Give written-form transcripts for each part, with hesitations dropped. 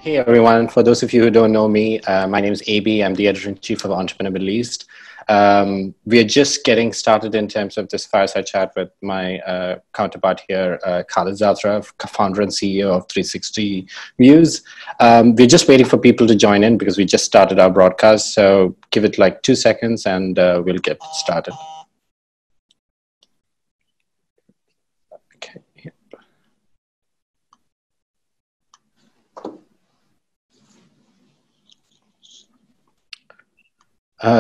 Hey everyone, for those of you who don't know me, my name is Aby. I'm the editor-in-chief of Entrepreneur Middle East. We are just getting started in terms of this fireside chat with my counterpart here, Khaled Zaatarah, founder and CEO of 360 Views. We're just waiting for people to join in because we just started our broadcast. So give it like 2 seconds and we'll get started. Okay.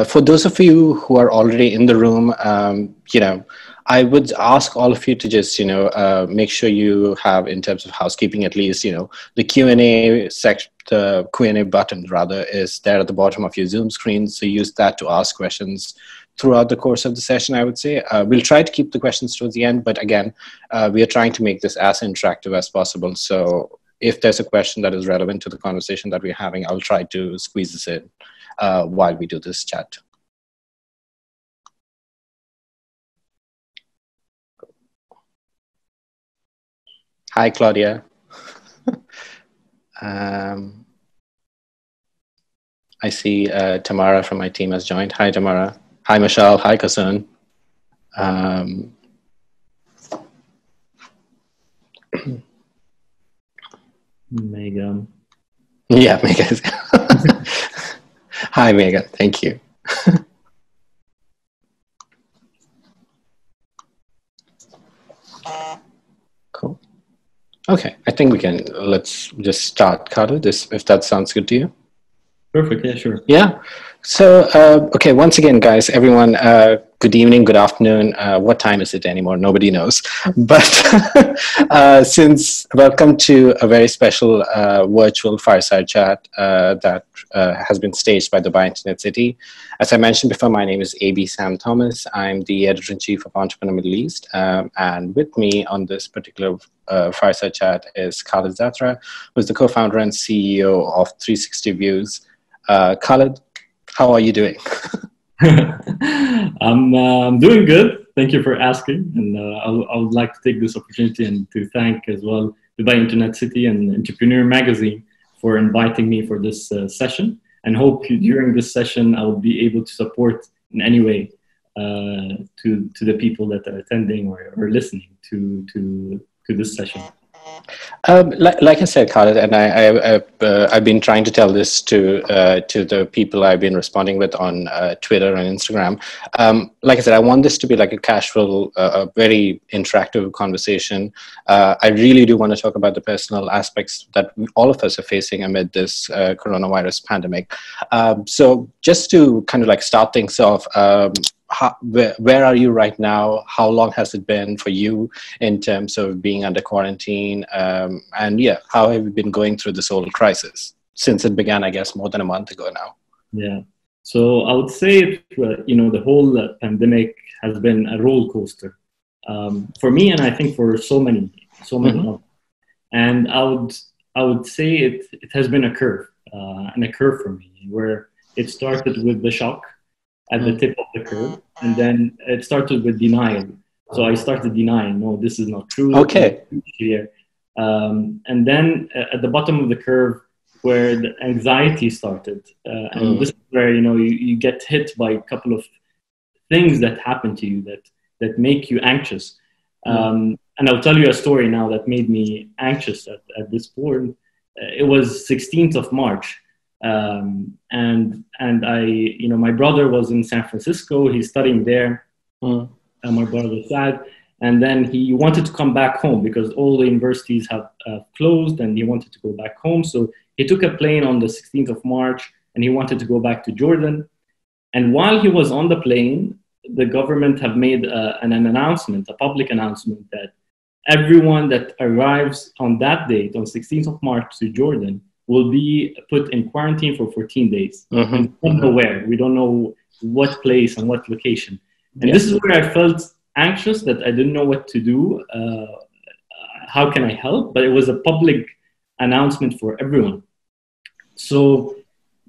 For those of you who are already in the room, I would ask all of you to just, make sure you have, in terms of housekeeping, at least, the Q&A section, the Q&A button rather is there at the bottom of your Zoom screen. So use that to ask questions throughout the course of the session, I would say. We'll try to keep the questions towards the end, but again, we are trying to make this as interactive as possible. So if there's a question that is relevant to the conversation that we're having, I'll try to squeeze this in while we do this chat. Hi, Claudia. I see Tamara from my team has joined. Hi, Tamara. Hi, Michelle. Hi, Kasun. Megan. Yeah, Megan. Hi, Megan. Thank you. Cool. Okay, I think we can, let's just start, Khaled, if that sounds good to you. Perfect, yeah, sure. Yeah. So, okay, once again, guys, everyone, good evening, good afternoon. What time is it anymore? Nobody knows. But welcome to a very special virtual fireside chat that has been staged by Dubai Internet City. As I mentioned before, my name is Aby Sam Thomas. I'm the editor-in-chief of Entrepreneur Middle East. And with me on this particular fireside chat is Khaled Zaatarah, who's the co-founder and CEO of 360 Views. Khaled, how are you doing? I'm doing good. Thank you for asking. And I would like to take this opportunity and to thank as well Dubai Internet City and Entrepreneur Magazine for inviting me for this session. And hope during this session, I will be able to support in any way to the people that are attending or listening to this session. Like I said, Khaled, and I've been trying to tell this to the people I've been responding with on Twitter and Instagram. Like I said, I want this to be like a casual, very interactive conversation. I really do want to talk about the personal aspects that all of us are facing amid this coronavirus pandemic. So just to kind of like start things off, where are you right now? How long has it been for you in terms of being under quarantine? And yeah, how have you been going through this whole crisis since it began, I guess, more than a month ago now? Yeah. So I would say, the whole pandemic has been a roller coaster for me, and I think for so many. Mm-hmm. And I would say it has been a curve for me, where it started with the shock at the tip of the curve, and then it started with denial. So I started denying, no, this is not true. Okay. And then at the bottom of the curve, where the anxiety started, and this is where you get hit by a couple of things that happen to you that make you anxious. And I'll tell you a story now that made me anxious at this point. It was 16th of March. And I, my brother was in San Francisco. He's studying there. And my brother was sad. And then he wanted to come back home because all the universities have closed, and he wanted to go back home. So he took a plane on the 16th of March, and he wanted to go back to Jordan. And while he was on the plane, the government have made an announcement, a public announcement, that everyone that arrives on that date, on 16th of March to Jordan, will be put in quarantine for 14 days. Mm-hmm. We don't know where. We don't know what place and what location. And this is where I felt anxious, that I didn't know what to do. How can I help? But it was a public announcement for everyone. So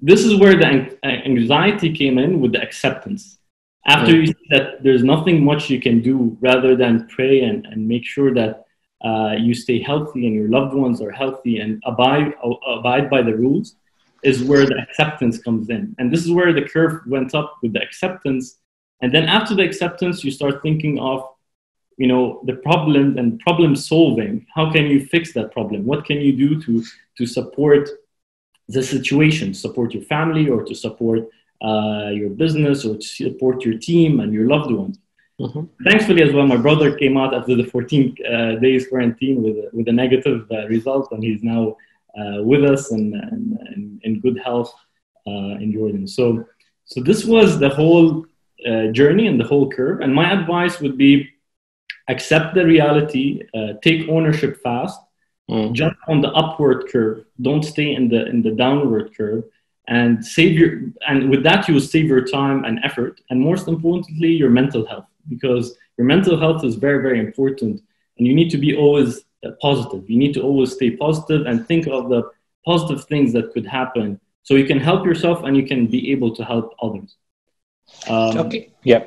this is where the anxiety came in, with the acceptance. After you see that there's nothing much you can do rather than pray and make sure that you stay healthy and your loved ones are healthy and abide by the rules, is where the acceptance comes in. And this is where the curve went up with the acceptance. And then after the acceptance, you start thinking of, the problem and problem solving. How can you fix that problem? What can you do to support the situation, support your family, or to support your business, or to support your team and your loved ones? Mm-hmm. Thankfully, as well, my brother came out after the 14 days quarantine with a negative result, and he's now with us and in good health in Jordan. So this was the whole journey and the whole curve. And my advice would be, accept the reality, take ownership fast, jump on the upward curve, don't stay in the downward curve, and with that you will save your time and effort, and most importantly, your mental health, because your mental health is very, very important, and you need to be always positive. You need to always stay positive and think of the positive things that could happen, so you can help yourself and you can be able to help others. Okay. Yeah.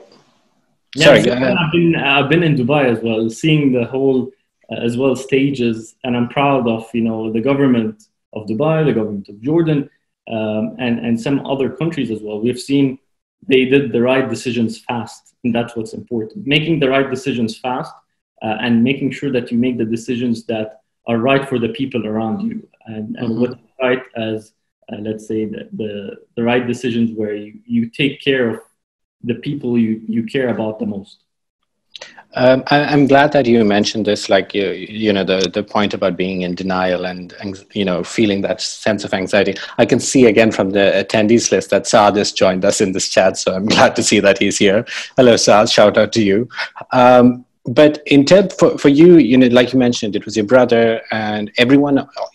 Sorry. I've been in Dubai as well, seeing the whole as well stages, and I'm proud of the government of Dubai, the government of Jordan, and some other countries as well. We've seen they did the right decisions fast, and that's what's important. Making the right decisions fast, and making sure that you make the decisions that are right for the people around you, and what's right as let's say the right decisions where you take care of the people you care about the most. I'm glad that you mentioned this, like the point about being in denial and feeling that sense of anxiety. I can see again from the attendees list that Saad has joined us in this chat, so I'm glad to see that he's here. Hello, Saad. Shout out to you. But in terms for you, like you mentioned, it was your brother, and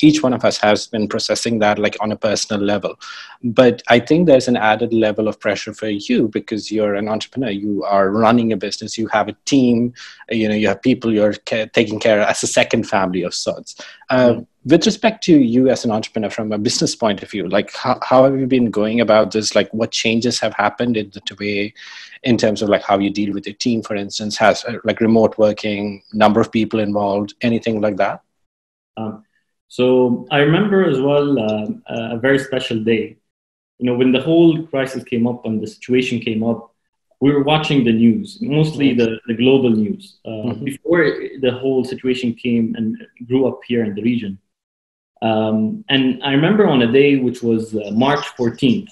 each one of us has been processing that like on a personal level. But I think there's an added level of pressure for you because you're an entrepreneur. You are running a business. You have a team. You have people you're taking care of as a second family of sorts. With respect to you as an entrepreneur from a business point of view, like how have you been going about this? Like what changes have happened in the way, in terms of like how you deal with your team, for instance, has like remote working, number of people involved, anything like that? So I remember as well a very special day. When the whole crisis came up and the situation came up, we were watching the news, mostly the global news, before the whole situation came and grew up here in the region. And I remember on a day which was March 14th.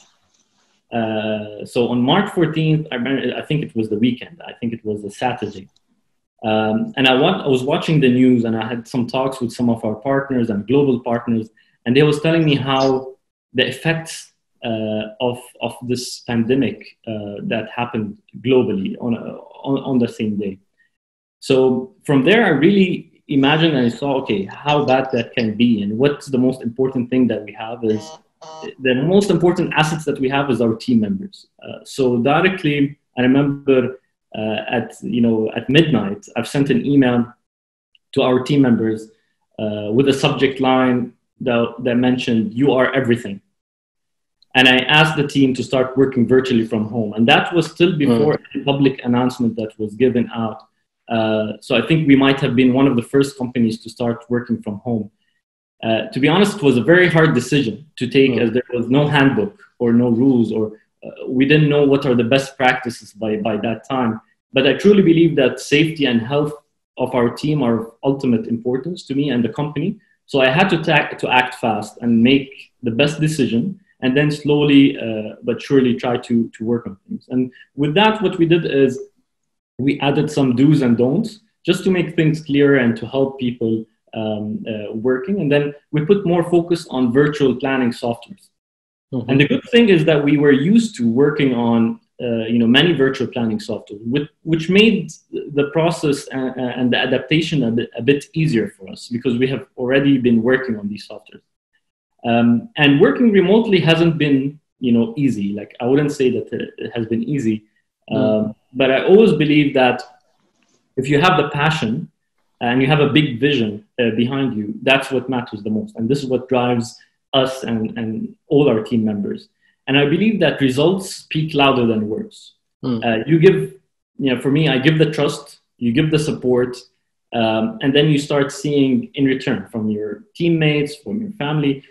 So on March 14th, I think it was the weekend. I think it was a Saturday. And I was watching the news, and I had some talks with some of our partners and global partners, and they was telling me how the effects of this pandemic that happened globally on the same day. So from there, I really imagined and I saw, okay, how bad that can be, and what's the most important thing that we have is the most important assets that we have is our team members. So directly, I remember at midnight, I've sent an email to our team members with a subject line that mentioned, "You are everything." And I asked the team to start working virtually from home. And that was still before a public announcement that was given out. So I think we might have been one of the first companies to start working from home. To be honest, it was a very hard decision to take, as there was no handbook or no rules, or we didn't know what are the best practices by that time. But I truly believe that safety and health of our team are of ultimate importance to me and the company. So I had to act fast and make the best decision, and then slowly but surely try to work on things. And with that, what we did is we added some do's and don'ts just to make things clearer and to help people working. And then we put more focus on virtual planning softwares. Mm-hmm. And the good thing is that we were used to working on many virtual planning software, which made the process and the adaptation a bit easier for us because we have already been working on these softwares. And working remotely hasn't been easy. Like, I wouldn't say that it has been easy, but I always believe that if you have the passion and you have a big vision behind you, that's what matters the most. And this is what drives us and all our team members. And I believe that results speak louder than words. You give, for me, I give the trust, you give the support, And then you start seeing in return from your teammates, from your family,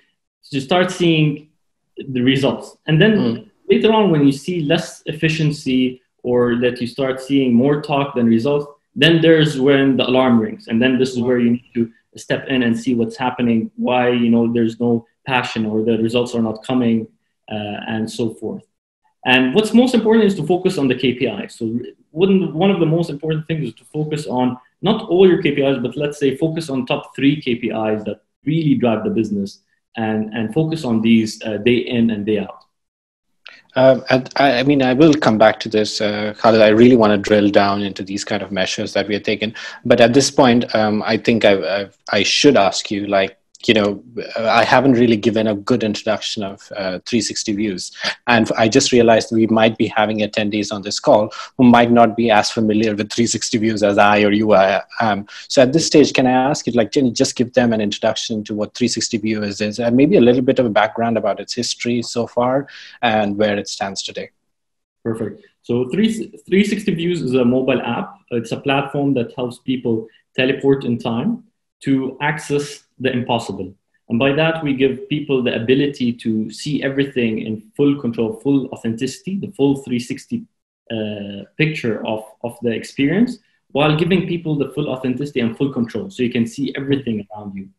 you start seeing the results. And then later on, when you see less efficiency or that you start seeing more talk than results, then there's when the alarm rings. And then this is where you need to step in and see what's happening, why, you know, there's no passion or the results are not coming, and so forth. And what's most important is to focus on the KPIs. So one of the most important things is to focus on not all your KPIs, but let's say focus on top 3 KPIs that really drive the business, and focus on these day in and day out. And I mean, I will come back to this, Khaled. I really want to drill down into these kind of measures that we have taken. But at this point, I think I should ask you, like, you know, I haven't really given a good introduction of 360 views. And I just realized we might be having attendees on this call who might not be as familiar with 360 views as I or you am. So at this stage, can I ask you, like, can you just give them an introduction to what 360 views is, and maybe a little bit of a background about its history so far and where it stands today? Perfect. So 360 Views is a mobile app. It's a platform that helps people teleport in time to access the impossible. And by that, we give people the ability to see everything in full control, full authenticity, the full 360 picture of the experience, while giving people the full authenticity and full control. So you can see everything around you.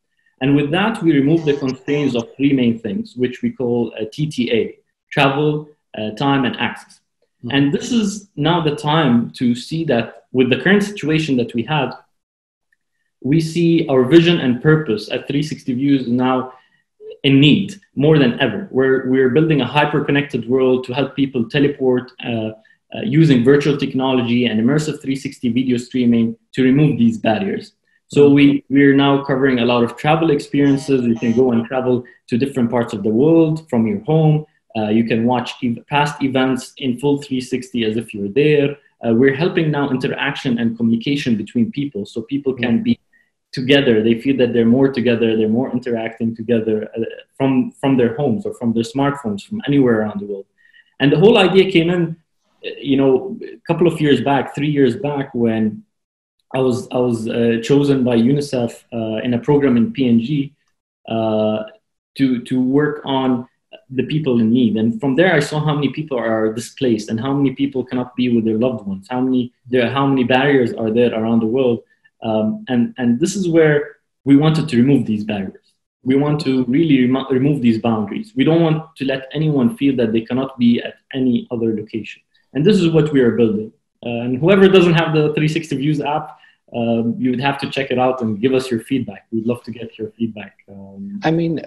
And with that, we remove the constraints of 3 main things, which we call TTA, travel, time, and access. And this is now the time to see that with the current situation that we had, we see our vision and purpose at 360 Views now in need more than ever. We're building a hyper-connected world to help people teleport using virtual technology and immersive 360 video streaming to remove these barriers. So we're now covering a lot of travel experiences. You can go and travel to different parts of the world from your home. You can watch past events in full 360 as if you're there. We're helping now interaction and communication between people, so people can be together. They feel that they're more together, they're more interacting together from their homes or from their smartphones, from anywhere around the world. And the whole idea came in, you know, a couple of years back, 3 years back, when I was chosen by UNICEF in a program in PNG to work on the people in need. And from there, I saw how many people are displaced and how many people cannot be with their loved ones, how many barriers are there around the world. And this is where we wanted to remove these barriers. We want to really remove these boundaries. We don't want to let anyone feel that they cannot be at any other location. And this is what we are building. And whoever doesn't have the 360 Views app, you would have to check it out and give us your feedback. We'd love to get your feedback. I mean,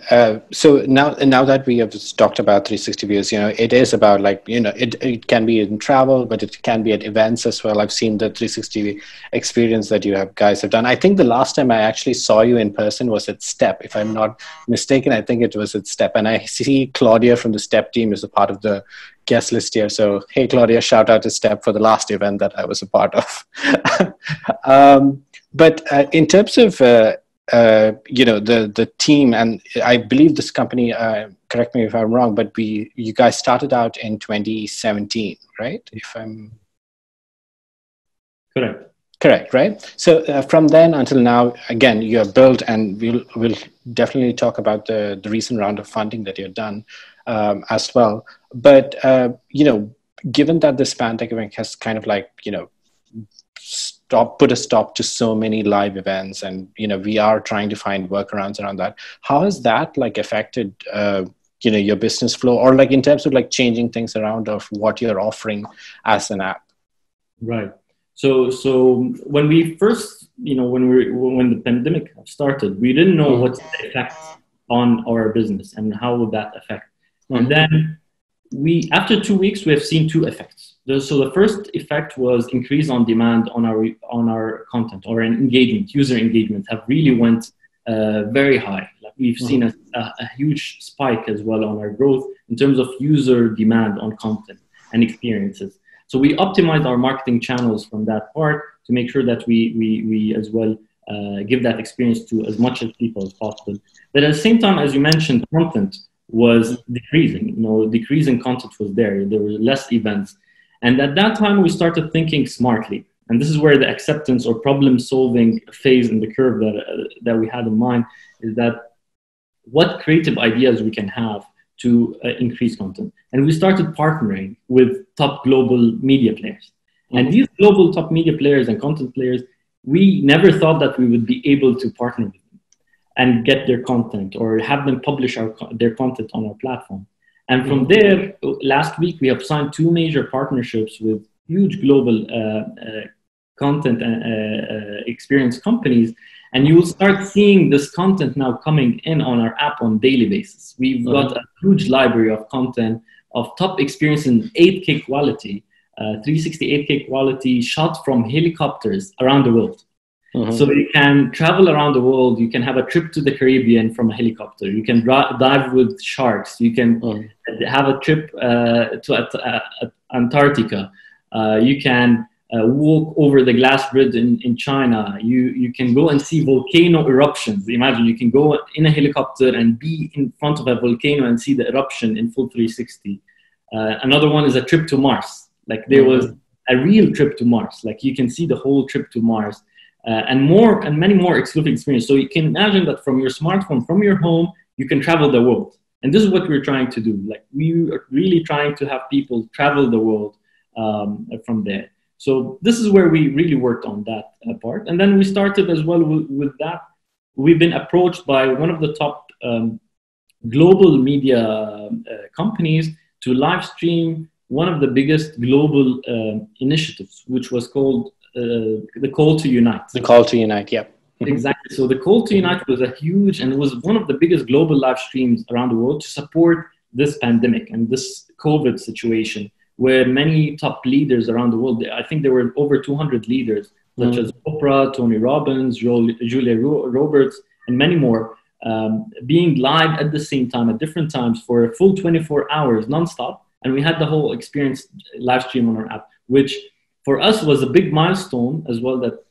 so now that we have talked about 360 Views, you know, it is about, like, you know, it can be in travel, but it can be at events as well. I've seen the 360 experience that you guys have done. I think the last time I actually saw you in person was at STEP, if I'm not mistaken. I think it was at STEP, and I see Claudia from the STEP team is a part of the guest list here. So, hey, Claudia, shout out to STEP for the last event that I was a part of. But in terms of, you know, the team, and I believe this company, correct me if I'm wrong, but you guys started out in 2017, right? If I'm correct, right? So from then until now, again, you have built, and we'll definitely talk about the recent round of funding that you've done as well. But you know, given that this pandemic has kind of, like, you know, put a stop to so many live events, and, you know, we are trying to find workarounds around that. How has that, like, affected, you know, your business flow, or, like, in terms of, like, changing things around of what you're offering as an app? Right. So when we first, you know, when the pandemic started, we didn't know what's the effect on our business and how would that affect. And then after 2 weeks, we have seen 2 effects. So the first effect was increase on demand on our content, or engagement. User engagement have really went very high. Like, we've seen a huge spike as well on our growth in terms of user demand on content and experiences. So we optimized our marketing channels from that part to make sure that we as well give that experience to as much as people as possible. But at the same time, as you mentioned, content was decreasing. You know, decreasing content was there. There were less events. And at that time, we started thinking smartly. And this is where the acceptance or problem solving phase in the curve that we had in mind is that what creative ideas we can have to increase content. And we started partnering with top global media players. And these global top media players and content players, we never thought that we would be able to partner with them and get their content or have them publish their content on our platform. And from there, last week, we have signed 2 major partnerships with huge global content experience companies. And you will start seeing this content now coming in on our app on a daily basis. We've got a huge library of content of top experience in 8K quality, 360 8K quality shot from helicopters around the world. So you can travel around the world. You can have a trip to the Caribbean from a helicopter. You can dive with sharks. You can have a trip to Antarctica. You can walk over the glass bridge in China. You can go and see volcano eruptions. Imagine you can go in a helicopter and be in front of a volcano and see the eruption in full 360. Another one is a trip to Mars. Like there was a real trip to Mars. Like you can see the whole trip to Mars and many more exclusive experiences. So you can imagine that from your smartphone, from your home, you can travel the world. And this is what we're trying to do. Like we are really trying to have people travel the world from there. So this is where we really worked on that part. And then we started as well with that. We've been approached by one of the top global media companies to live stream one of the biggest global initiatives, which was called the Call to Unite. The Call to Unite, yeah. Exactly. So the Call to Unite was a huge, and it was one of the biggest global live streams around the world to support this pandemic and this COVID situation, where many top leaders around the world, I think there were over 200 leaders, such as Oprah, Tony Robbins, Julia Roberts, and many more, being live at the same time, at different times for a full 24 hours nonstop. And we had the whole experience live stream on our app, which for us was a big milestone as well, that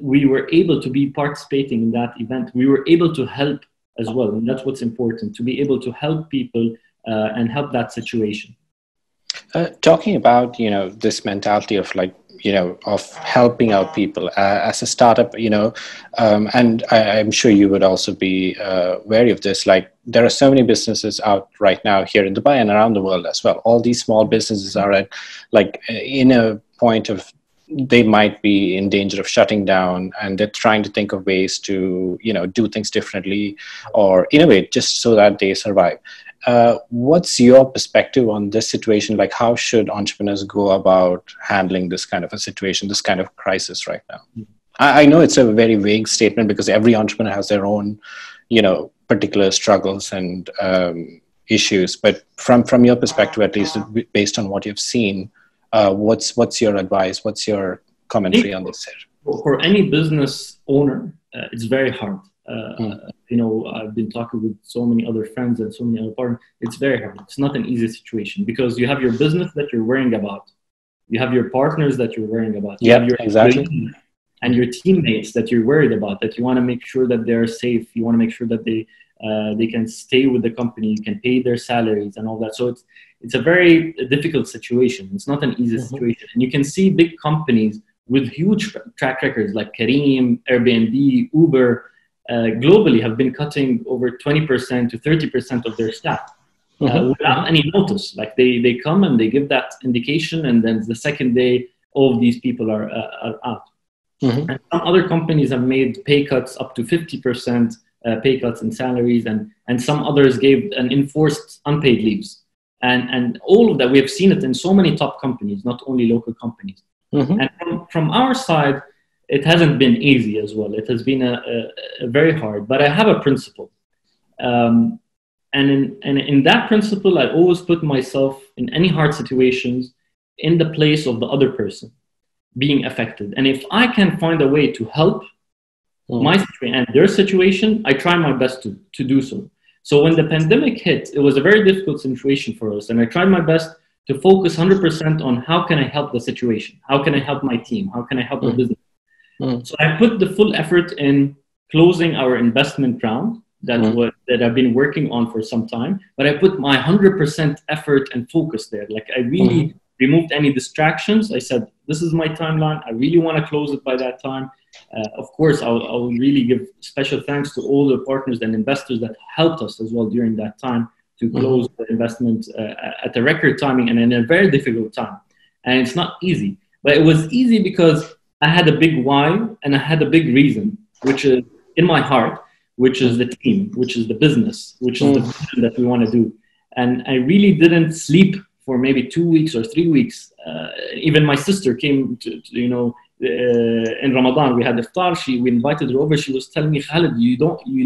we were able to be participating in that event. We were able to help as well. And that's what's important, to be able to help people and help that situation. Talking about, this mentality of of helping out people as a startup, and I'm sure you would also be wary of this. Like there are so many businesses out right now here in Dubai and around the world as well. All these small businesses are at in a point of they might be in danger of shutting down, and they're trying to think of ways to, do things differently or innovate just so that they survive. What's your perspective on this situation? Like, how should entrepreneurs go about handling this kind of a situation, this kind of crisis right now? I know it's a very vague statement because every entrepreneur has their own, particular struggles and issues. But from your perspective, at least based on what you've seen, what's your advice? What's your commentary on this? For any business owner, it's very hard. I've been talking with so many other friends and so many other partners. It's very hard. It's not an easy situation because you have your business that you're worrying about. You have your partners that you're worrying about. You have your exactly. And your teammates that you're worried about, that you want to make sure that they're safe. You want to make sure that they can stay with the company. You can pay their salaries and all that. So it's a very difficult situation. It's not an easy situation. And you can see big companies with huge track records like Careem, Airbnb, Uber, globally have been cutting over 20% to 30% of their staff without any notice. Like they come and they give that indication, and then the second day, all of these people are out. And some other companies have made pay cuts up to 50% pay cuts in salaries, and some others gave an enforced unpaid leaves. And all of that, we have seen it in so many top companies, not only local companies. And from our side, it hasn't been easy as well. It has been a very hard, but I have a principle. And in that principle, I always put myself in any hard situations in the place of the other person being affected. And if I can find a way to help my situation and their situation, I try my best to do so. So when the pandemic hit, it was a very difficult situation for us. And I tried my best to focus 100% on how can I help the situation? How can I help my team? How can I help the business? So I put the full effort in closing our investment round that I've been working on for some time, but I put my 100% effort and focus there. Like I really removed any distractions. I said, this is my timeline. I really want to close it by that time. Of course, I'll really give special thanks to all the partners and investors that helped us as well during that time to close the investment at a record timing and in a very difficult time. And it's not easy, but it was easy because I had a big why and I had a big reason, which is in my heart, which is the team, which is the business, which is the vision that we want to do. And I really didn't sleep for maybe 2 weeks or 3 weeks. Even my sister came to in Ramadan, we had iftar. We invited her over. She was telling me, Khaled, you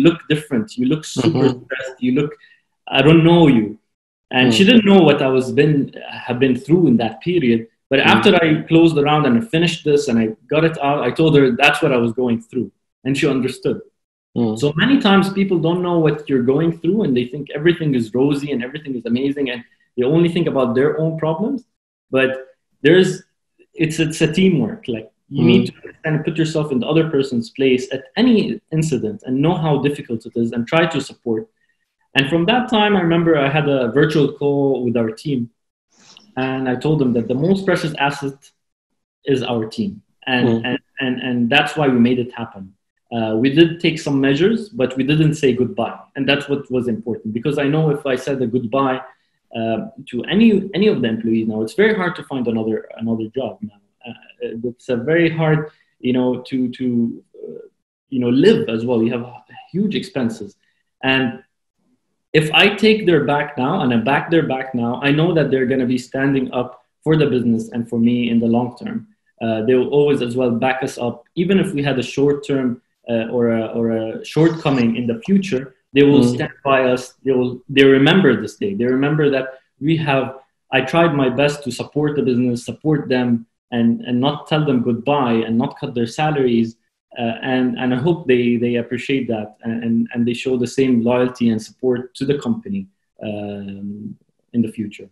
look different. You look super stressed. I don't know you. And she didn't know what I have been through in that period. But after I closed the round and I finished this and I got it out, I told her that's what I was going through. And she understood. So many times people don't know what you're going through and they think everything is rosy and everything is amazing and they only think about their own problems. But it's a teamwork. Like you need to kind of put yourself in the other person's place at any incident and know how difficult it is and try to support. And from that time, I remember I had a virtual call with our team and I told them that the most precious asset is our team. And that's why we made it happen. We did take some measures, but we didn't say goodbye. And that's what was important because I know if I said a goodbye to any of the employees now, it's very hard to find another job now. It's a very hard, to live as well. You have huge expenses. And if I take their back now and I back their back now, I know that they're going to be standing up for the business and for me in the long term. They will always as well back us up. Even if we had a short term or a shortcoming in the future, they will stand by us. They remember this day. They remember that I tried my best to support the business, support them, and not tell them goodbye and not cut their salaries. And I hope they appreciate that and they show the same loyalty and support to the company in the future.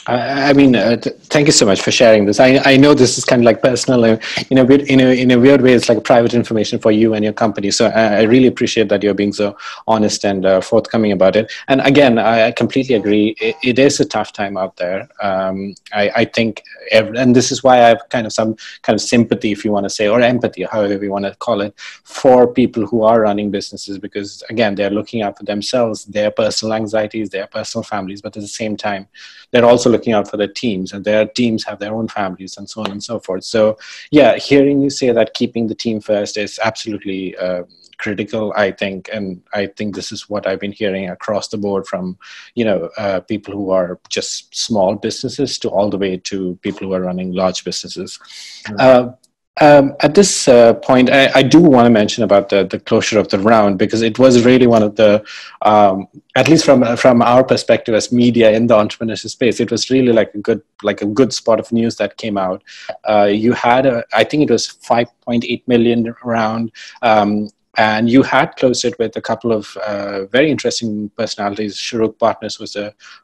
Thank you so much for sharing this. I know this is kind of like personal, in a weird way, it's like private information for you and your company. So I really appreciate that you're being so honest and forthcoming about it. And again, I completely agree. It is a tough time out there. I think, and this is why I have kind of some kind of sympathy, if you want to say, or empathy, however you want to call it, for people who are running businesses, because again, they're looking out for themselves, their personal anxieties, their personal families, but at the same time, they're also looking out for their teams, and their teams have their own families and so on and so forth. So yeah, hearing you say that keeping the team first is absolutely critical, I think. And I think this is what I've been hearing across the board from, people who are just small businesses to all the way to people who are running large businesses. At this point, I do want to mention about the closure of the round, because it was really one of the, at least from our perspective as media in the entrepreneurship space, it was really like a good spot of news that came out. You had I think it was 5.8 million round, and you had closed it with a couple of very interesting personalities. Shuruk Partners was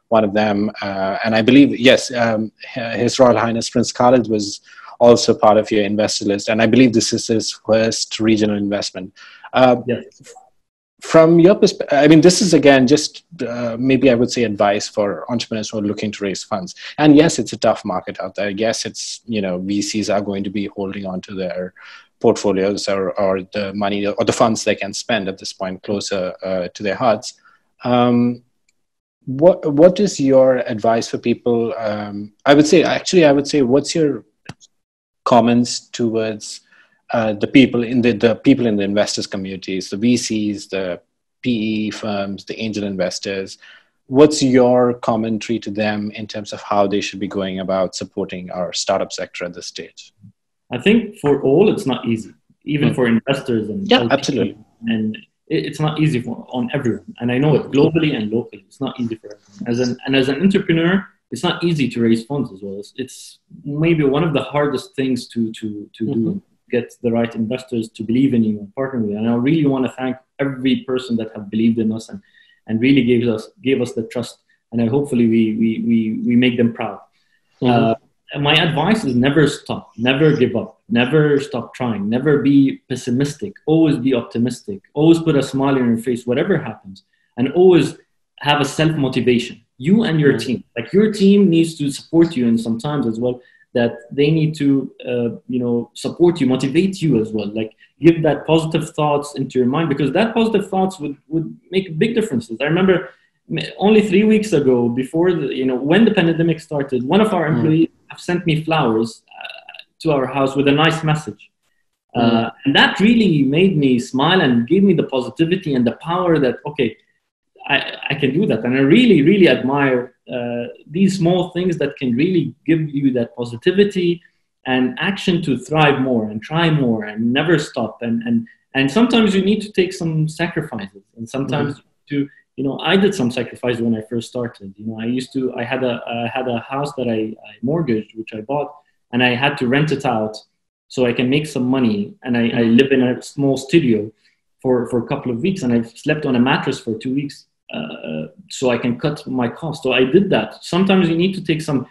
one of them, and I believe His Royal Highness Prince Khaled was also part of your investor list. And I believe this is his first regional investment. Yes. From your perspective, this is again, just maybe I would say advice for entrepreneurs who are looking to raise funds. And yes, it's a tough market out there. Yes, it's, VCs are going to be holding on to their portfolios or the money or the funds they can spend at this point closer to their hearts. What is your advice for people? I would say, what's your comments towards the people in the investors communities, the VCs, the PE firms, the angel investors? What's your commentary to them in terms of how they should be going about supporting our startup sector at this stage? I think for all, it's not easy, even for investors and absolutely. And it's not easy on everyone. And I know it globally and locally. It's not easy for everyone. As an entrepreneur, it's not easy to raise funds as well. It's maybe one of the hardest things to do, get the right investors to believe in you and partner with you. And I really want to thank every person that have believed in us and really gave us the trust. And hopefully we make them proud. My advice is never stop, never give up, never stop trying, never be pessimistic, always be optimistic, always put a smile on your face, whatever happens, and always have a self-motivation. you and your team. Like your team needs to support you, and sometimes as well that they need to support you, motivate you as well. Like give that positive thoughts into your mind, because that positive thoughts would make big differences. I remember only 3 weeks ago, before when the pandemic started, one of our employees have sent me flowers to our house with a nice message. And that really made me smile and gave me the positivity and the power that, okay, I can do that. And I really, really admire these small things that can really give you that positivity and action to thrive more and try more and never stop. And sometimes you need to take some sacrifices, and sometimes I did some sacrifice when I first started. I had a house that I mortgaged, which I bought, and I had to rent it out so I can make some money. And I live in a small studio for a couple of weeks, and I slept on a mattress for 2 weeks so I can cut my cost. So I did that. Sometimes you need to take some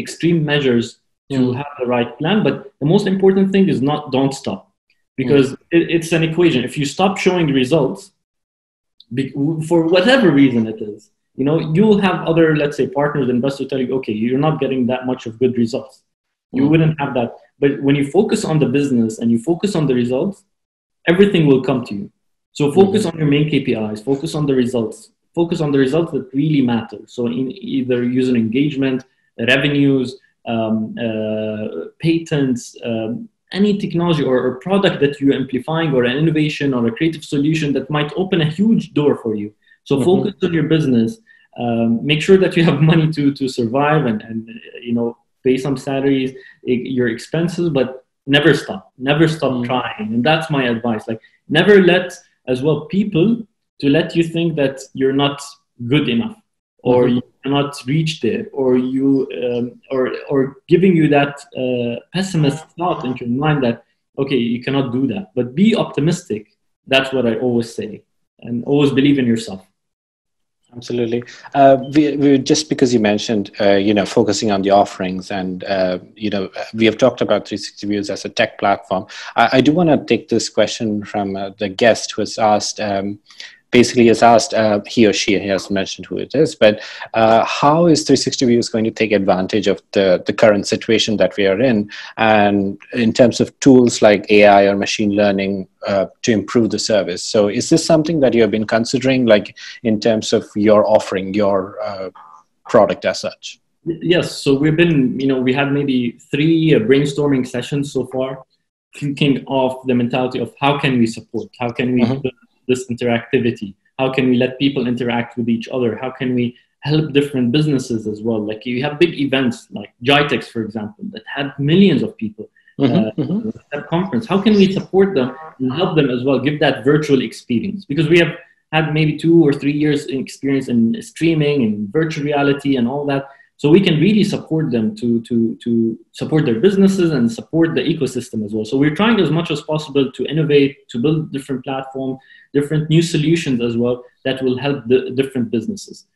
extreme measures to have the right plan. But the most important thing is don't stop, because it's an equation. If you stop showing results, for whatever reason it is, you'll have other, let's say, partners, investors tell you, okay, you're not getting that much of good results. You wouldn't have that. But when you focus on the business and you focus on the results, everything will come to you. So focus on your main KPIs, focus on the results that really matter. So in either user engagement, revenues, patents, any technology or product that you're amplifying, or an innovation or a creative solution that might open a huge door for you. So focus on your business, make sure that you have money to survive and pay some salaries, your expenses, but never stop trying. And that's my advice. Like never let as well people to let you think that you're not good enough, or you cannot reach there, or or giving you that pessimist thought into your mind that, okay, you cannot do that. But be optimistic. That's what I always say, and always believe in yourself. Absolutely. We just because you mentioned, focusing on the offerings, and we have talked about 360 Views as a tech platform. I do want to take this question from the guest who has asked. Basically, has asked, he or she, he hasn't mentioned who it is, but how is 360 Views going to take advantage of the current situation that we are in, and in terms of tools like AI or machine learning to improve the service? So is this something that you have been considering, like in terms of your offering, your product as such? Yes. So we've been, we had maybe 3 brainstorming sessions so far, thinking of the mentality of how can we support, how can we build this interactivity, how can we let people interact with each other, how can we help different businesses as well. Like you have big events like GITEX, for example, that had millions of people at that conference. How can we support them and help them as well, give that virtual experience? Because we have had maybe 2 or 3 years in experience in streaming and virtual reality and all that. So we can really support them to support their businesses and support the ecosystem as well. So we're trying as much as possible to innovate, to build different platforms, different new solutions as well that will help the different businesses.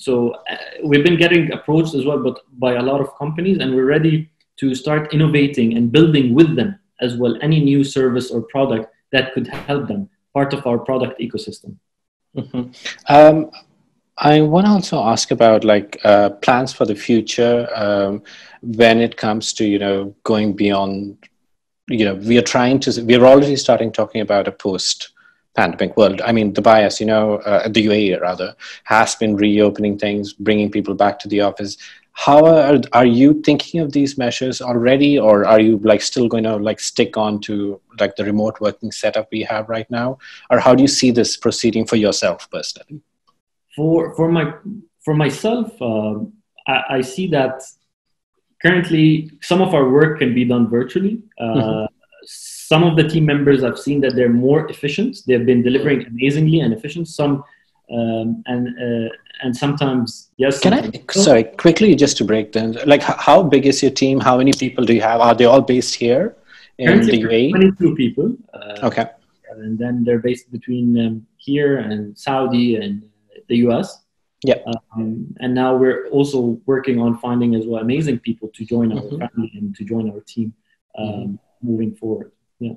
So we've been getting approached as well, but by a lot of companies, and we're ready to start innovating and building with them as well any new service or product that could help them, part of our product ecosystem. I want to also ask about plans for the future when it comes to going beyond. We're already starting talking about a post-pandemic world. I mean, Dubai, as you know, the UAE rather, has been reopening things, bringing people back to the office. How are you thinking of these measures already, or are you still going to stick on to the remote working setup we have right now, or how do you see this proceeding for yourself personally? For myself, I see that currently some of our work can be done virtually. Some of the team members, I've seen that they're more efficient. They've been delivering amazingly and efficient. Some and sometimes yes. Sorry, quickly just to break down, how big is your team? How many people do you have? Are they all based here in the UAE? 22 people. Okay. And then they're based between here and Saudi and the US. Yeah. And now we're also working on finding as well amazing people to join our family and to join our team moving forward. Yeah.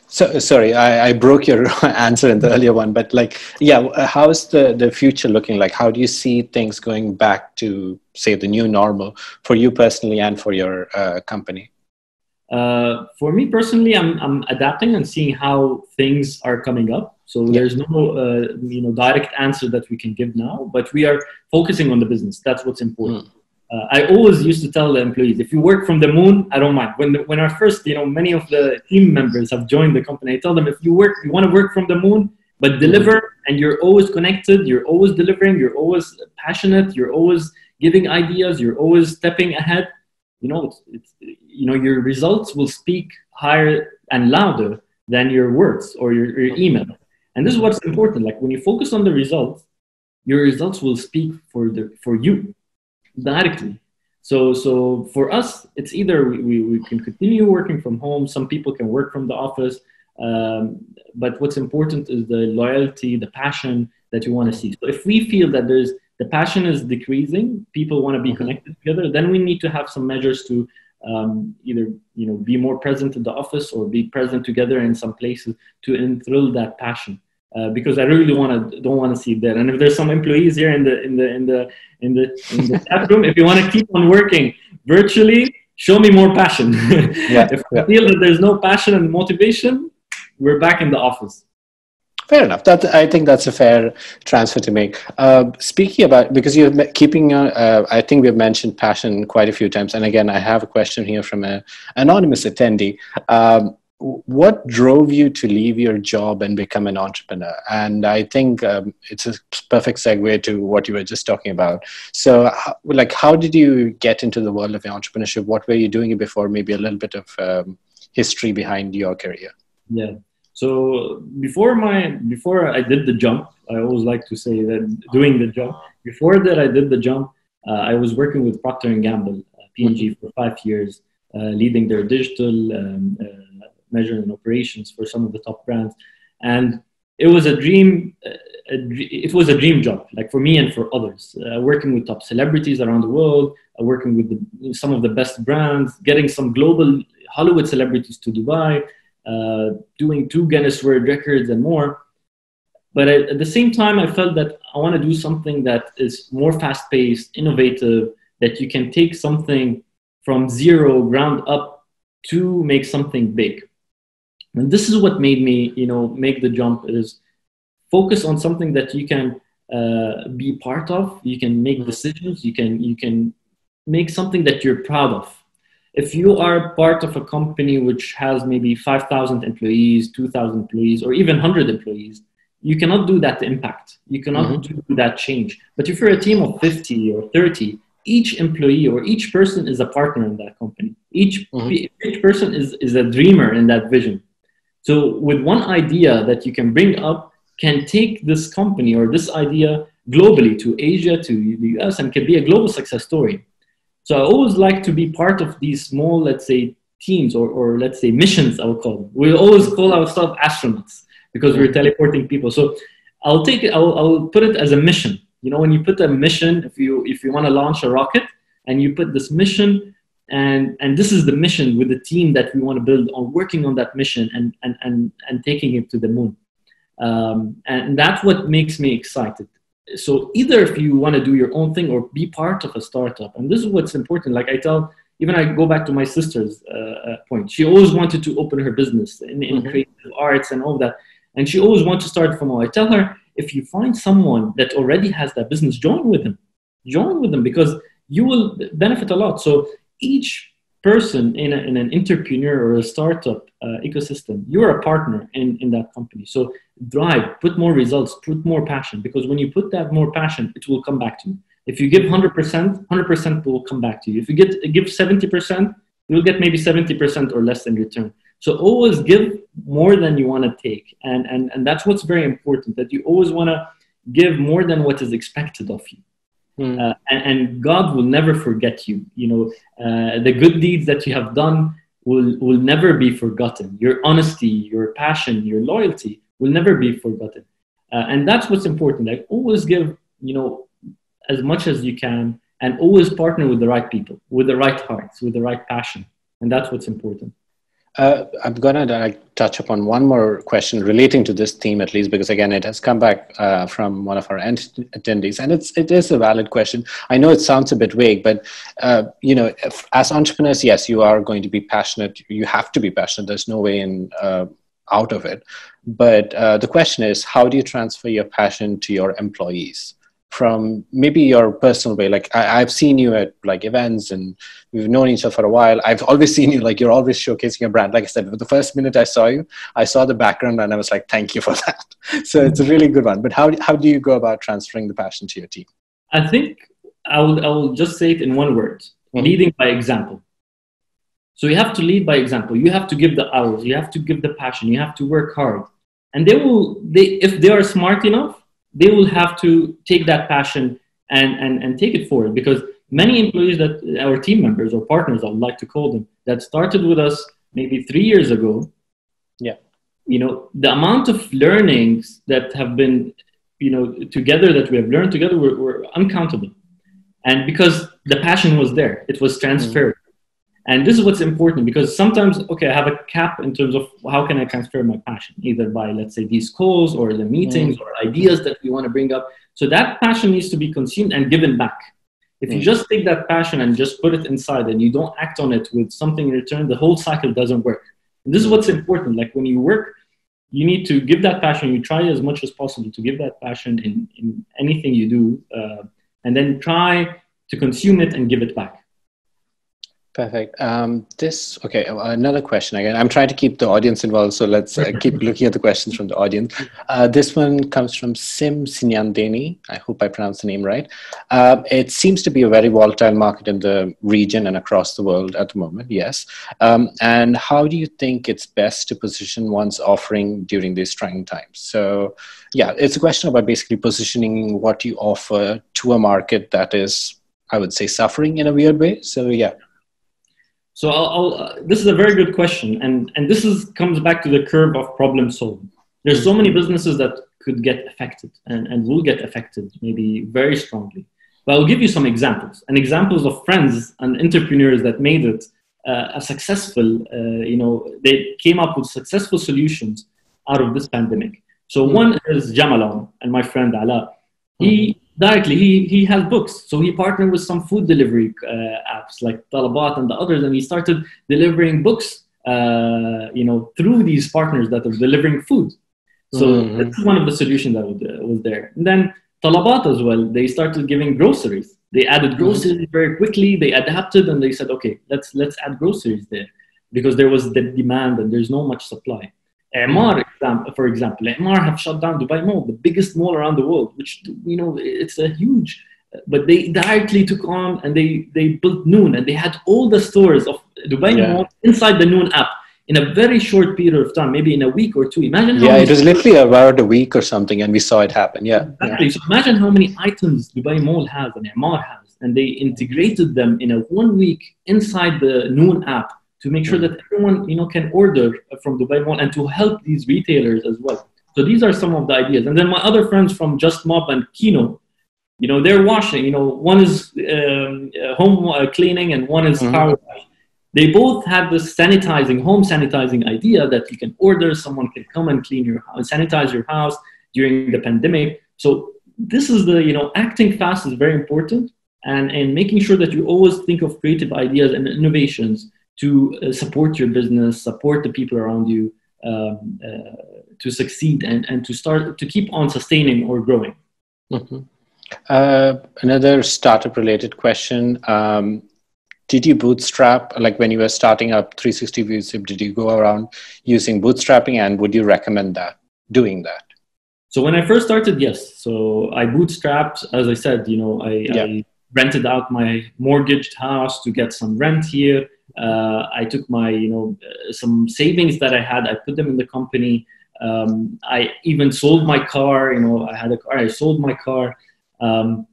So sorry, I broke your answer in the earlier one, but like, yeah, how's the future looking like? How do you see things going back to, say, the new normal for you personally and for your company? For me personally, I'm adapting and seeing how things are coming up. So Yeah. there's no direct answer that we can give now, but we are focusing on the business. That's what's important. I always used to tell the employees, if you work from the moon, I don't mind. When our first, many of the team members have joined the company, I tell them, if you want to work from the moon, but deliver, and you're always connected, you're always delivering, you're always passionate, you're always giving ideas, you're always stepping ahead. Your results will speak higher and louder than your words or your email. And this is what's important. Like when you focus on the results, your results will speak for you directly. So for us, it's either we can continue working from home. Some people can work from the office. But what's important is the loyalty, the passion that you want to see. So if we feel that the passion is decreasing, people want to be connected together, then we need to have some measures to either be more present in the office or be present together in some places to instill that passion. Because I really don't want to see that. And if there's some employees here in the chat room, if you want to keep on working virtually, show me more passion. If I feel that there's no passion and motivation, we're back in the office. Fair enough. I think that's a fair transfer to make. Speaking about, because you're keeping, I think we've mentioned passion quite a few times. And again, I have a question here from an anonymous attendee. What drove you to leave your job and become an entrepreneur? And I think it's a perfect segue to what you were just talking about. So how did you get into the world of entrepreneurship? What were you doing before? Maybe a little bit of history behind your career. Yeah. So before I did the jump, I always like to say that doing the jump, before that I did the jump, I was working with Procter & Gamble, P&G, for 5 years, leading their digital measurement operations for some of the top brands. And it was a dream. It was a dream job, like for me and for others, working with top celebrities around the world, working with some of the best brands, getting some global Hollywood celebrities to Dubai, doing 2 Guinness World Records and more. But at the same time, I felt that I want to do something that is more fast-paced, innovative, that you can take something from zero, ground up, to make something big. And this is what made me, make the jump, is focus on something that you can be part of. You can make decisions. You can make something that you're proud of. If you are part of a company which has maybe 5,000 employees, 2,000 employees, or even 100 employees, you cannot do that impact. You cannot do that change. But if you're a team of 50 or 30, each employee or each person is a partner in that company. Each person is a dreamer in that vision. So with one idea that you can bring up, can take this company or this idea globally to Asia, to the US, and can be a global success story. So I always like to be part of these small, let's say, teams or let's say missions, I would call them. We always call ourselves astronauts because we're teleporting people. So I'll put it as a mission. When you put a mission, if you want to launch a rocket and you put this mission, and this is the mission with the team that we want to build on, working on that mission and taking it to the moon. And that's what makes me excited. So either if you want to do your own thing or be part of a startup, and this is what's important. Like I go back to my sister's point. She always wanted to open her business in creative arts and all that. And she always wanted to start from home. I tell her, if you find someone that already has that business, join with them because you will benefit a lot. So each person in an entrepreneur or a startup ecosystem, you're a partner in that company. So drive, put more results, put more passion, because when you put that more passion, it will come back to you. If you give 100%, 100% will come back to you. If you give 70%, you'll get maybe 70% or less in return. So always give more than you want to take. And that's what's very important, that you always want to give more than what is expected of you. And God will never forget you. The good deeds that you have done will never be forgotten. Your honesty, your passion, your loyalty will never be forgotten. And that's what's important. Like always give, as much as you can, and always partner with the right people, with the right hearts, with the right passion. And that's what's important. I'm gonna touch upon one more question relating to this theme, at least, because again, it has come back from one of our attendees, and it is a valid question. I know it sounds a bit vague, but as entrepreneurs, yes, you are going to be passionate. You have to be passionate. There's no way in out of it. But the question is, how do you transfer your passion to your employees? From maybe your personal way, like I've seen you at like events and we've known each other for a while. I've always seen you, like you're always showcasing your brand. Like I said, the first minute I saw you, I saw the background and I was like, thank you for that. So it's a really good one. But how do you go about transferring the passion to your team? I think I will just say it in one word: leading by example. So you have to lead by example. You have to give the hours. You have to give the passion. You have to work hard. And if they are smart enough, they will have to take that passion and take it forward, because many employees that our team members or partners, I would like to call them, that started with us maybe 3 years ago. Yeah. The amount of learnings that have been, together, that we have learned together were uncountable. And because the passion was there, it was transferred. And this is what's important, because sometimes, I have a cap in terms of how can I transfer my passion, either by, let's say, these calls or the meetings or ideas that we want to bring up. So that passion needs to be consumed and given back. If you just take that passion and just put it inside and you don't act on it with something in return, the whole cycle doesn't work. And this is what's important. Like when you work, you need to give that passion. You try as much as possible to give that passion in anything you do, and then try to consume it and give it back. Perfect. Another question again. I'm trying to keep the audience involved, so let's keep looking at the questions from the audience. This one comes from Sim Sinyandeni. I hope I pronounced the name right. It seems to be a very volatile market in the region and across the world at the moment, yes. And how do you think it's best to position one's offering during these trying times? So, yeah, it's a question about basically positioning what you offer to a market that is, I would say, suffering in a weird way. So, yeah. So this is a very good question, and this comes back to the curve of problem solving. There's so many businesses that could get affected and will get affected, maybe very strongly. But I'll give you some examples, and examples of friends and entrepreneurs that made it successful. They came up with successful solutions out of this pandemic. So one is Jamal and my friend Ala. He has books, so he partnered with some food delivery apps like Talabat and the others, and he started delivering books through these partners that are delivering food. So that's one of the solutions that was there. And then Talabat as well, they started giving groceries. They added groceries very quickly. They adapted and they said, okay, let's add groceries there, because there was the demand and there's no much supply. Emaar, for example, Emaar have shut down Dubai Mall, the biggest mall around the world, which, it's a huge, but they directly took on and they built Noon, and they had all the stores of Dubai Mall inside the Noon app in a very short period of time, maybe in a week or two. Imagine how it was literally about a week or something, and we saw it happen. Exactly. So imagine how many items Dubai Mall has and Emaar has, and they integrated them in a 1 week inside the Noon app, to make sure that everyone, can order from Dubai Mall, and to help these retailers as well. So these are some of the ideas. And then my other friends from Just Mop and Kino, they're washing. One is home cleaning and one is power wash. They both had this home sanitizing idea that you can order, someone can come and clean your house, sanitize your house during the pandemic. So this is acting fast is very important, and making sure that you always think of creative ideas and innovations to support your business, support the people around you, to succeed and to keep on sustaining or growing. Another startup related question. Did you bootstrap, like when you were starting up 360 Views, did you go around using bootstrapping, and would you recommend doing that? So when I first started, yes. So I bootstrapped, as I said, I rented out my mortgaged house to get some rent here. I took my, some savings that I had, I put them in the company. I even sold my car, I had a car, I sold my car, and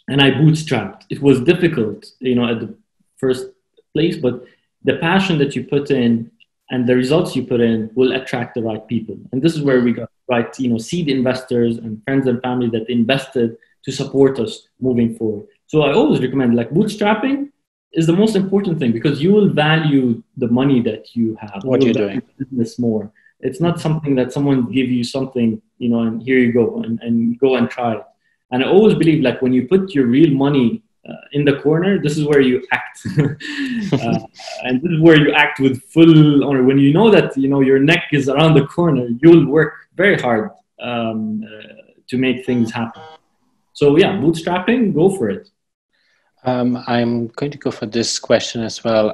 I bootstrapped. It was difficult, at the first place, but the passion that you put in and the results you put in will attract the right people. And this is where we got right, seed investors and friends and family that invested to support us moving forward. So I always recommend, like, bootstrapping is the most important thing, because you will value the money that you have. What you you're will value doing. business more. It's not something that someone give you something, you know, and here you go, and go and try it. And I always believe, like, when you put your real money in the corner, this is where you act. And this is where you act with full honor. When you know that, you know, your neck is around the corner, you'll work very hard to make things happen. So yeah, bootstrapping, go for it. I'm going to go for this question as well,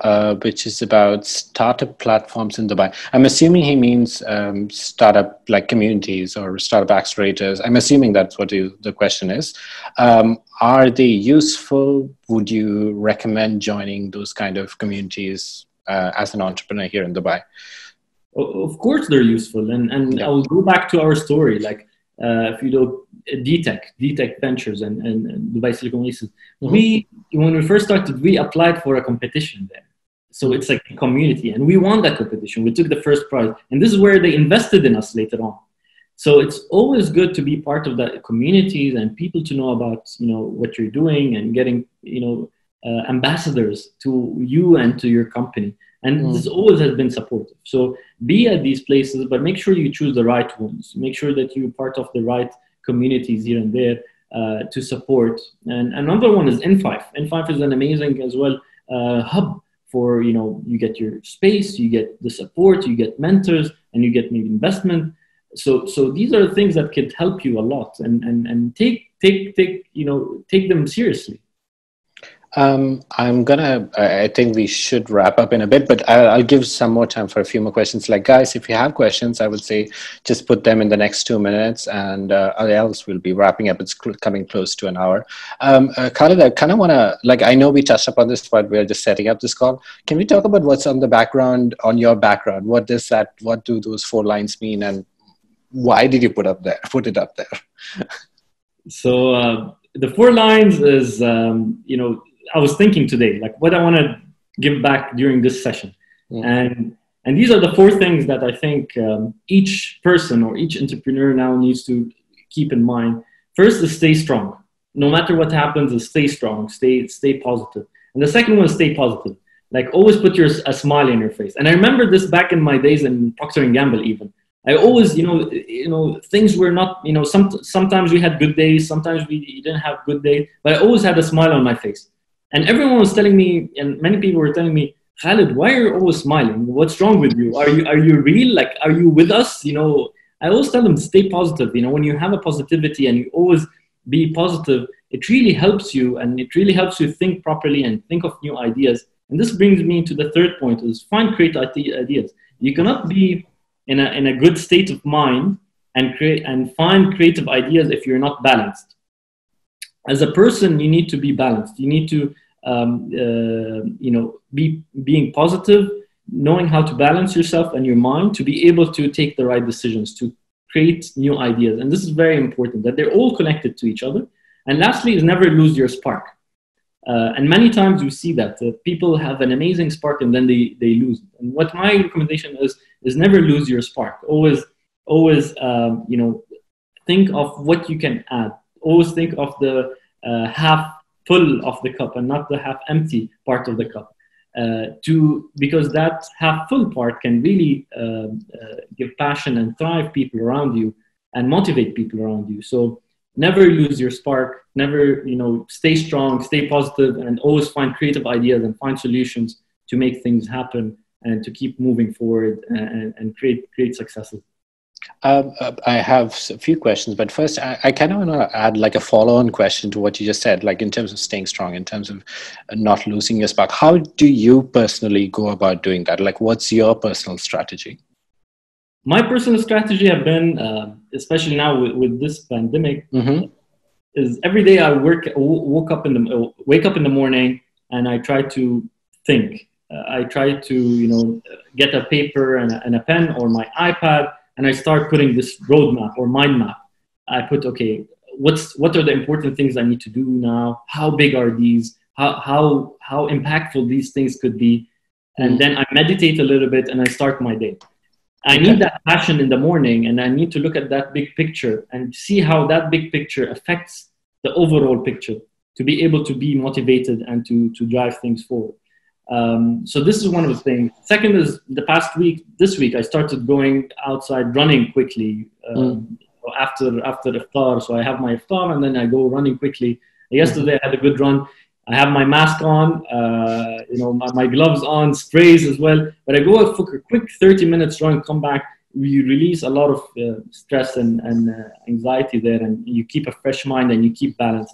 which is about startup platforms in Dubai. I'm assuming he means startup like communities or startup accelerators. I'm assuming that's what the question is. Are they useful? Would you recommend joining those kind of communities as an entrepreneur here in Dubai? Of course they're useful, and Yeah. I'll go back to our story. Like, if you know DTech Ventures and Dubai Silicon Oasis, we, when we first started, we applied for a competition there. So it's like a community, and we won that competition. We took the first prize, and this is where they invested in us later on. So it's always good to be part of that communities and people to know about, you know, what you're doing, and getting, you know, ambassadors to you and to your company. And this always has been supportive. So be at these places, but make sure you choose the right ones. Make sure that you're part of the right communities here and there to support. And another one is N5. N5 is an amazing as well hub for, you know, you get your space, you get the support, you get mentors, and you get maybe investment. So these are things that could help you a lot, and take you know, take them seriously. I think we should wrap up in a bit, but I'll give some more time for a few more questions. Like, guys, if you have questions, I would say just put them in the next 2 minutes, and else we'll be wrapping up. It's coming close to an hour. Khaled, I kind of want to, like, I know we touched upon this, but we're just setting up this call. Can we talk about what's on the background, on your background? What do those 4 lines mean, and why did you put it up there? So the 4 lines is, you know, I was thinking today, like, what I want to give back during this session. And these are the 4 things that I think each person or each entrepreneur now needs to keep in mind. First is stay strong. No matter what happens, is stay strong, stay positive. And the second one is stay positive. Like, always put a smile on your face. And I remember this back in my days in Procter & Gamble even. I always, you know, things were not, you know, sometimes we had good days, sometimes we didn't have good days, but I always had a smile on my face. And everyone was telling me, and many people were telling me, Khaled, why are you always smiling? What's wrong with you? Are you real? Like, are you with us? You know, I always tell them, stay positive. You know, when you have a positivity and you always be positive, it really helps you, and it really helps you think properly and think of new ideas. And this brings me to the 3rd point, is find great ideas. You cannot be in a good state of mind and find creative ideas if you're not balanced. As a person, you need to be balanced. You need to, you know, being positive, knowing how to balance yourself and your mind to be able to take the right decisions, to create new ideas. And this is very important, that they're all connected to each other. And lastly is never lose your spark. And many times we see that people have an amazing spark and then they lose it. And what my recommendation is never lose your spark. Always, you know, think of what you can add. Always think of the half full of the cup and not the half empty part of the cup. Because that half full part can really give passion and thrive people around you and motivate people around you. So never lose your spark, never, you know, stay strong, stay positive, and always find creative ideas and find solutions to make things happen and to keep moving forward and create successes. I have a few questions, but first I kind of want to add like a follow-on question to what you just said, like in terms of staying strong, in terms of not losing your spark. How do you personally go about doing that? Like, what's your personal strategy? My personal strategy have been, especially now with this pandemic, is every day I wake up in the morning and I try to think. I try to, you know, get a paper and a pen or my iPad, and I start putting this roadmap or mind map. I put, okay, what are the important things I need to do now? How big are these? How impactful these things could be? And then I meditate a little bit and I start my day. I need that passion in the morning, and I need to look at that big picture and see how that big picture affects the overall picture. to be able to be motivated and to drive things forward. So this is one of the things. Second is this week, I started going outside running quickly after iftar. So I have my iftar and then I go running quickly. Yesterday I had a good run. I have my mask on, my gloves on, sprays as well. But I go for a quick 30 minutes run, come back. You release a lot of stress and anxiety there, and you keep a fresh mind and you keep balance.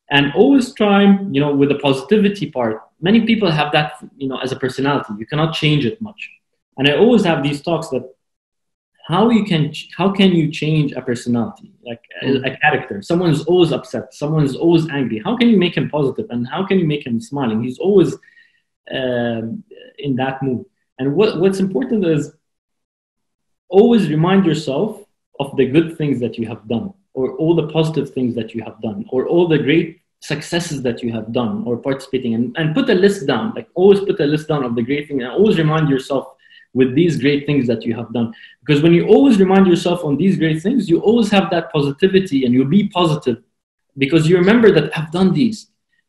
And always try, with the positivity part. Many people have that, as a personality. You cannot change it much. And I always have these talks that how can you change a personality, like a character? Someone is always upset. Someone is always angry. How can you make him positive? And how can you make him smiling? He's always in that mood. And what's important is always remind yourself of the good things that you have done, or all the positive things that you have done, or all the great successes that you have done or participating in, and put a list down. Like always put a list down of the great things, and always remind yourself with these great things that you have done. Because when you always remind yourself on these great things, you always have that positivity and you'll be positive because you remember that I've done these.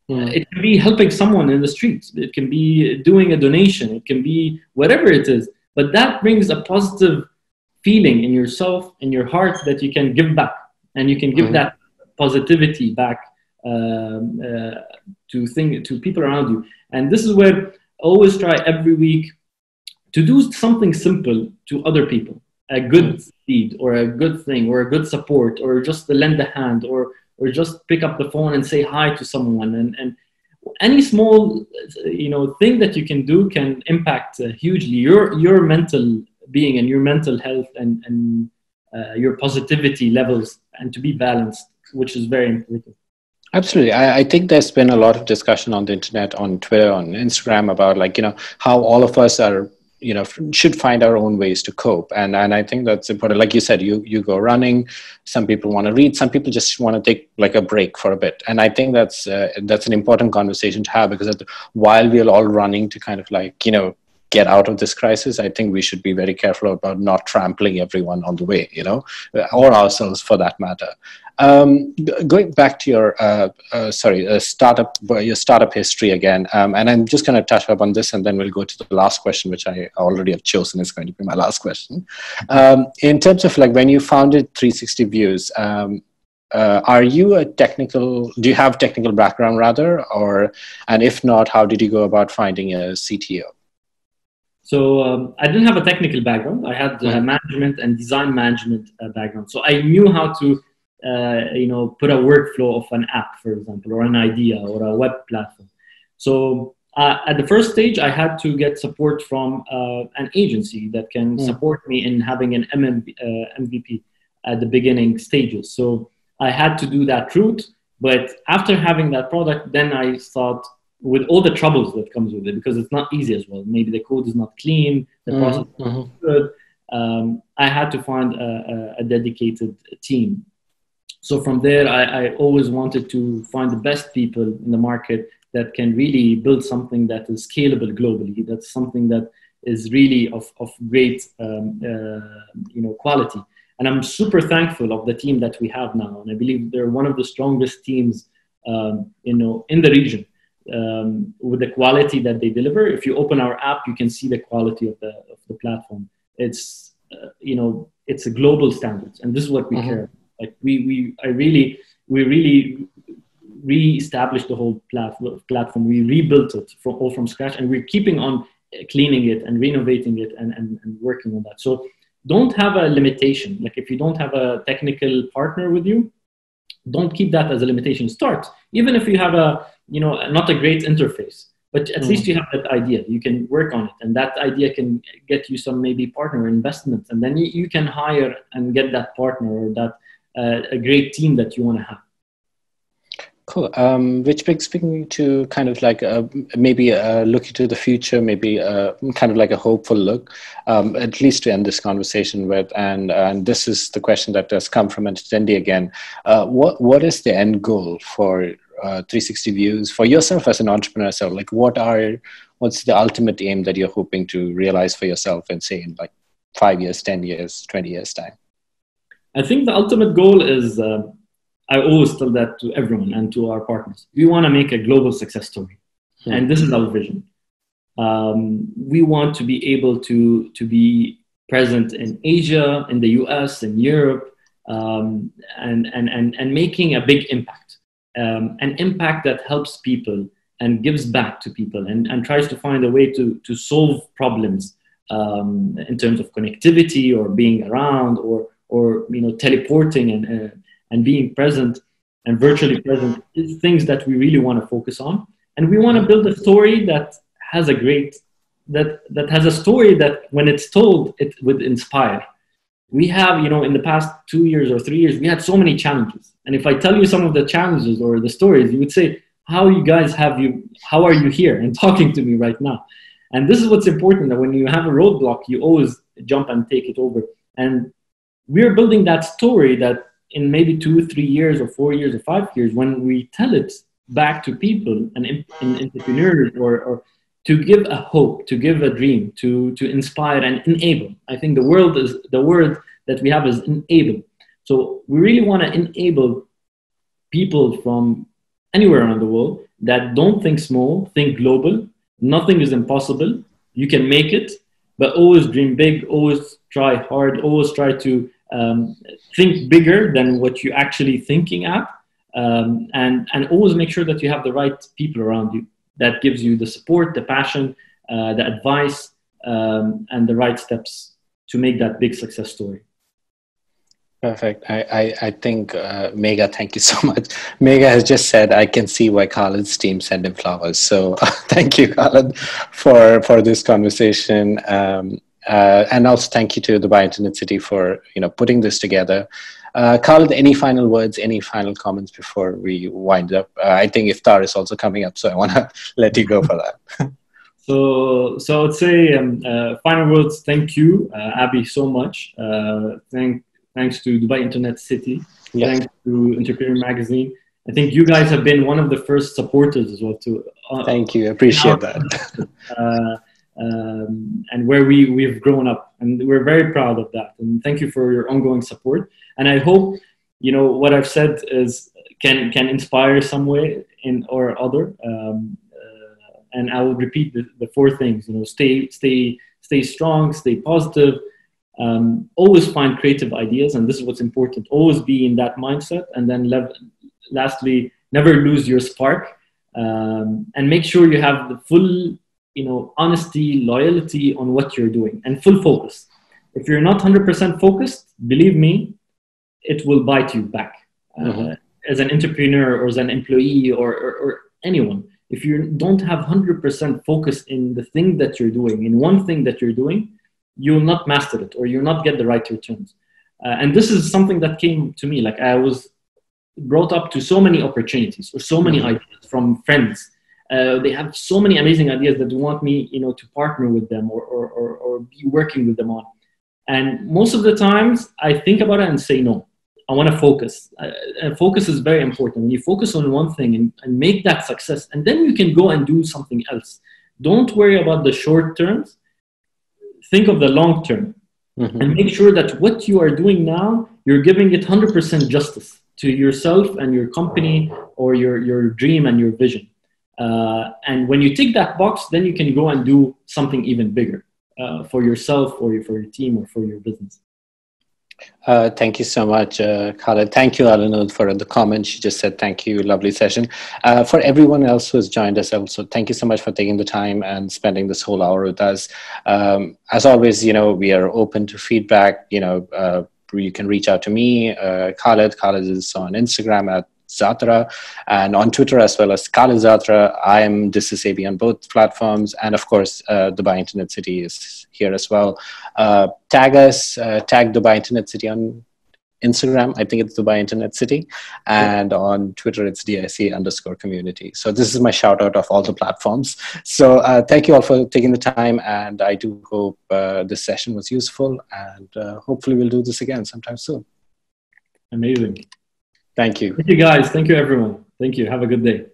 It can be helping someone in the streets. It can be doing a donation. It can be whatever it is. But that brings a positive feeling in yourself, in your heart, that you can give back. And you can give that positivity back to people around you. And this is where I always try every week to do something simple to other people. A good deed or a good thing or a good support, or just to lend a hand, or just pick up the phone and say hi to someone. And any small thing that you can do can impact hugely your mental being and your mental health and your positivity levels, and to be balanced, which is very important. Absolutely. I think there's been a lot of discussion on the internet, on Twitter, on Instagram about how all of us are, should find our own ways to cope. And I think that's important. Like you said, you go running, some people want to read, some people just want to take like a break for a bit. And I think that's an important conversation to have, because while we're all running to kind of get out of this crisis, I think we should be very careful about not trampling everyone on the way, or ourselves for that matter. Going back to your startup history again, and I'm just going to touch up on this, and then we'll go to the last question, which I already have chosen is going to be my last question. In terms of when you founded 360 Views, are you do you have technical background rather, and if not, how did you go about finding a CTO? So I didn't have a technical background. I had management and design management background. So I knew how to, put a workflow of an app, for example, or an idea or a web platform. So at the first stage, I had to get support from an agency that can support me in having an MVP at the beginning stages. So I had to do that route. But after having that product, then I thought, with all the troubles that comes with it, because it's not easy as well. Maybe the code is not clean, the process is not good. I had to find a dedicated team. So from there, I always wanted to find the best people in the market that can really build something that is scalable globally. That's something that is really of great quality. And I'm super thankful of the team that we have now. And I believe they're one of the strongest teams in the region. With the quality that they deliver. If you open our app, you can see the quality of the platform. It's it's a global standards, and this is what we care. Like we really re-established the whole platform. We rebuilt it from scratch, and we're keeping on cleaning it and renovating it and working on that. So don't have a limitation. Like if you don't have a technical partner with you, don't keep that as a limitation. Start, even if you have not a great interface, but at least you have that idea. You can work on it, and that idea can get you some maybe partner investment, and then you can hire and get that partner or that a great team that you want to have. Cool. Which brings me to kind of maybe look into the future, maybe kind of like a hopeful look, at least to end this conversation with. And this is the question that has come from an attendee again. What is the end goal for 360 Views, for yourself as an entrepreneur? So what's the ultimate aim that you're hoping to realize for yourself in, say, in 5 years, 10 years, 20 years time? I think the ultimate goal is I always tell that to everyone and to our partners. We want to make a global success story. And this is our vision. We want to be able to be present in Asia, in the US, in Europe, and making a big impact. An impact that helps people and gives back to people and tries to find a way to solve problems in terms of connectivity or being around or teleporting and being present and virtually present is things that we really want to focus on. And we want to build a story that has a story that when it's told, it would inspire. We have, in the past 2 years or 3 years, we had so many challenges. And if I tell you some of the challenges or the stories, you would say, how are you here and talking to me right now? And this is what's important, that when you have a roadblock, you always jump and take it over. And we're building that story that in maybe 2 or 3 years or 4 years or 5 years, when we tell it back to people and entrepreneurs or to give a hope, to give a dream, to inspire and enable. I think the word that we have is enable. So we really want to enable people from anywhere around the world that don't think small, think global. Nothing is impossible. You can make it, but always dream big, always try hard, always try to think bigger than what you're actually thinking at, and always make sure that you have the right people around you that gives you the support, the passion, the advice, and the right steps to make that big success story. Perfect. I think, Megha, thank you so much. Megha has just said, I can see why Khaled's team sent him flowers. So thank you, Khaled, for this conversation. And also thank you to Dubai Internet City for, putting this together. Khaled, any final words, any final comments before we wind up? I think Iftar is also coming up, so I want to let you go for that. So I'd say final words. Thank you, Aby, so much. Thanks to Dubai Internet City. Yes. Thanks to Entrepreneur Magazine. I think you guys have been one of the first supporters as well. Thank you. Appreciate that. And where we've grown up, and we're very proud of that. And thank you for your ongoing support. And I hope what I've said can inspire some way or other. And I will repeat the 4 things. Stay strong, stay positive. Always find creative ideas, and this is what's important. Always be in that mindset, and then lastly, never lose your spark, and make sure you have the full, honesty, loyalty on what you're doing, and full focus. If you're not 100% focused, believe me, it will bite you back. As an entrepreneur or as an employee or anyone, if you don't have 100% focus in the thing that you're doing, in one thing that you're doing, you will not master it, or you'll not get the right returns. And this is something that came to me. Like, I was brought up to so many opportunities or so many ideas from friends. They have so many amazing ideas that want me, to partner with them or be working with them on. And most of the times I think about it and say, no, I want to focus. Focus is very important. When you focus on one thing and make that success, and then you can go and do something else. Don't worry about the short terms. Think of the long term, and make sure that what you are doing now, you're giving it 100% justice to yourself and your company or your dream and your vision. And when you tick that box, then you can go and do something even bigger for yourself or for your team or for your business. Thank you so much, Khaled. Thank you, Alanud, for the comment. She just said thank you. Lovely session. For everyone else who has joined us also, thank you so much for taking the time and spending this whole hour with us. As always, we are open to feedback. You can reach out to me, Khaled. Khaled is on Instagram at Zaatarah, and on Twitter as well as Khaled Zaatarah. This is Aby on both platforms, and of course Dubai Internet City is here as well. Tag us, tag Dubai Internet City on Instagram. I think it's Dubai Internet City, and on Twitter it's DIC_community. So this is my shout out of all the platforms. So thank you all for taking the time, and I do hope this session was useful, and hopefully we'll do this again sometime soon. Amazing. Thank you. Thank you, guys. Thank you, everyone. Thank you. Have a good day.